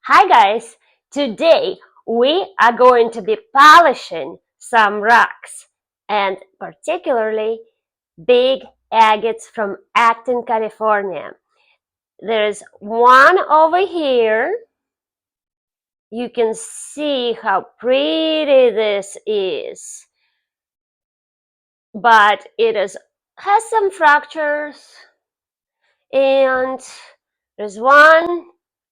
Hi guys! Today we are going to be polishing some rocks and particularly big agates from Acton, California. There's one over here. You can see how pretty this is, but has some fractures, and there's one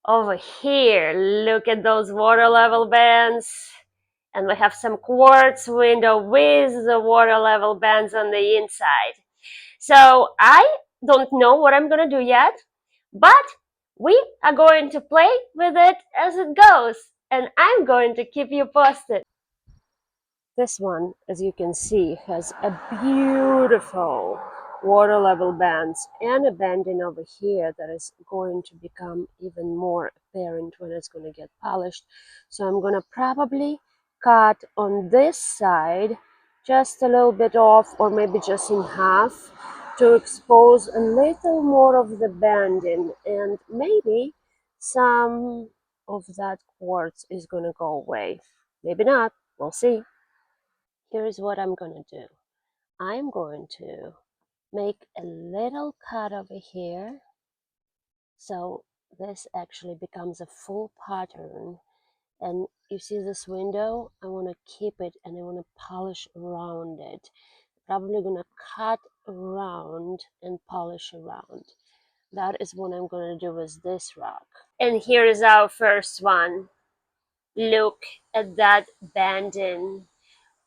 over here. Look at those water level bands. And we have some quartz window with the water level bands on the inside. So I don't know what I'm going to do yet, but we are going to play with it as it goes, and I'm going to keep you posted. This one, as you can see, has a beautiful water level bands and a banding over here that is going to become even more apparent when it's going to get polished. So I'm going to probably cut on this side just a little bit off, or maybe just in half, to expose a little more of the banding, and maybe some of that quartz is going to go away. Maybe not. We'll see. Here's what I'm going to do. I'm going to make a little cut over here, so this actually becomes a full pattern. And you see this window? I want to keep it and I want to polish around it. Probably going to cut around and polish around. That is what I'm going to do with this rock. And here is our first one. Look at that banding.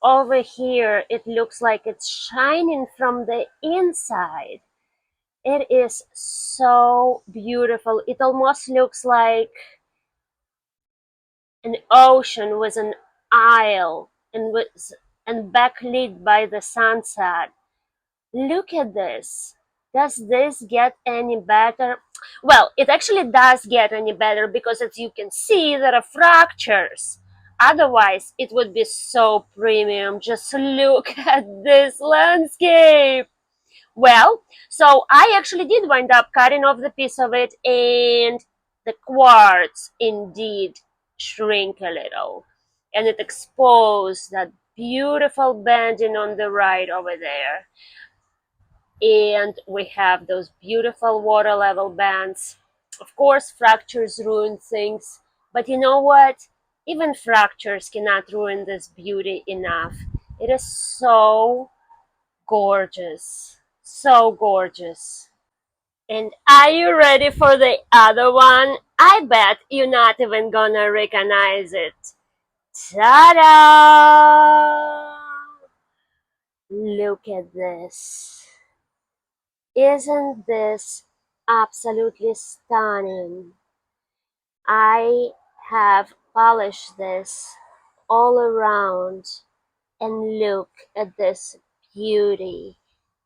Over here, it looks like it's shining from the inside. It is so beautiful. It almost looks like an ocean with an isle and backlit by the sunset. Look at this. Does this get any better? Well, it actually does get any better because, as you can see, there are fractures. Otherwise, it would be so premium. Just look at this landscape. Well, so I actually did wind up cutting off the piece of it, and the quartz indeed shrink a little. And it exposed that beautiful banding on the right over there. And we have those beautiful water level bands. Of course, fractures ruin things, but you know what? Even fractures cannot ruin this beauty enough. It is so gorgeous, so gorgeous. And are you ready for the other one? I bet you're not even gonna recognize it. Ta-da! Look at this. Isn't this absolutely stunning? I have polished this all around, and look at this beauty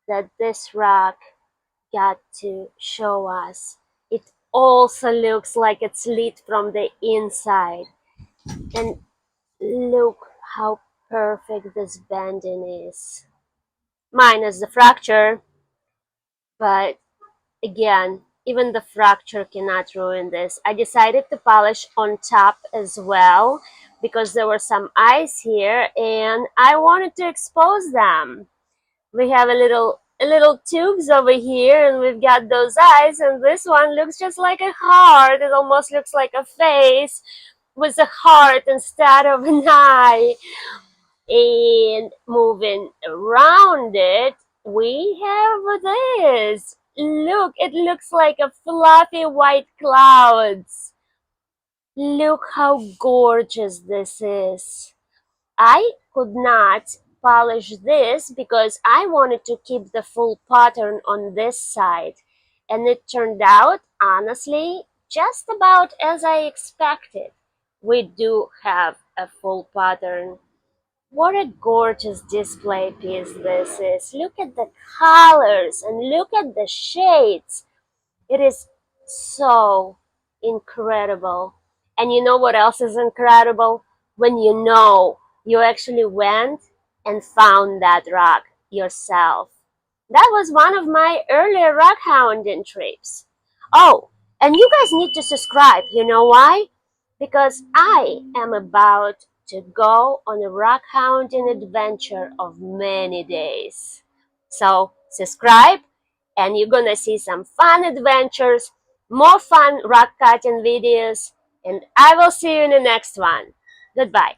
that this rock got to show us. It also looks like it's lit from the inside. And look how perfect this banding is. Minus the fracture, but again, even the fracture cannot ruin this. I decided to polish on top as well because there were some eyes here and I wanted to expose them. We have a little tubes over here, and we've got those eyes, and this one looks just like a heart. It almost looks like a face with a heart instead of an eye. And moving around it, we have this. Look, it looks like a fluffy white clouds. Look how gorgeous this is. I could not polish this because I wanted to keep the full pattern on this side, and it turned out, honestly, just about as I expected. We do have a full pattern. What a gorgeous display piece this is. Look at the colors and look at the shades. It is so incredible. And you know what else is incredible? When you know you actually went and found that rock yourself. That was one of my earlier rock hounding trips. Oh, and you guys need to subscribe. You know why? because I am about to go on a rock hunting adventure of many days. So, subscribe and you're gonna see some fun adventures, more fun rock cutting videos, and I will see you in the next one. Goodbye.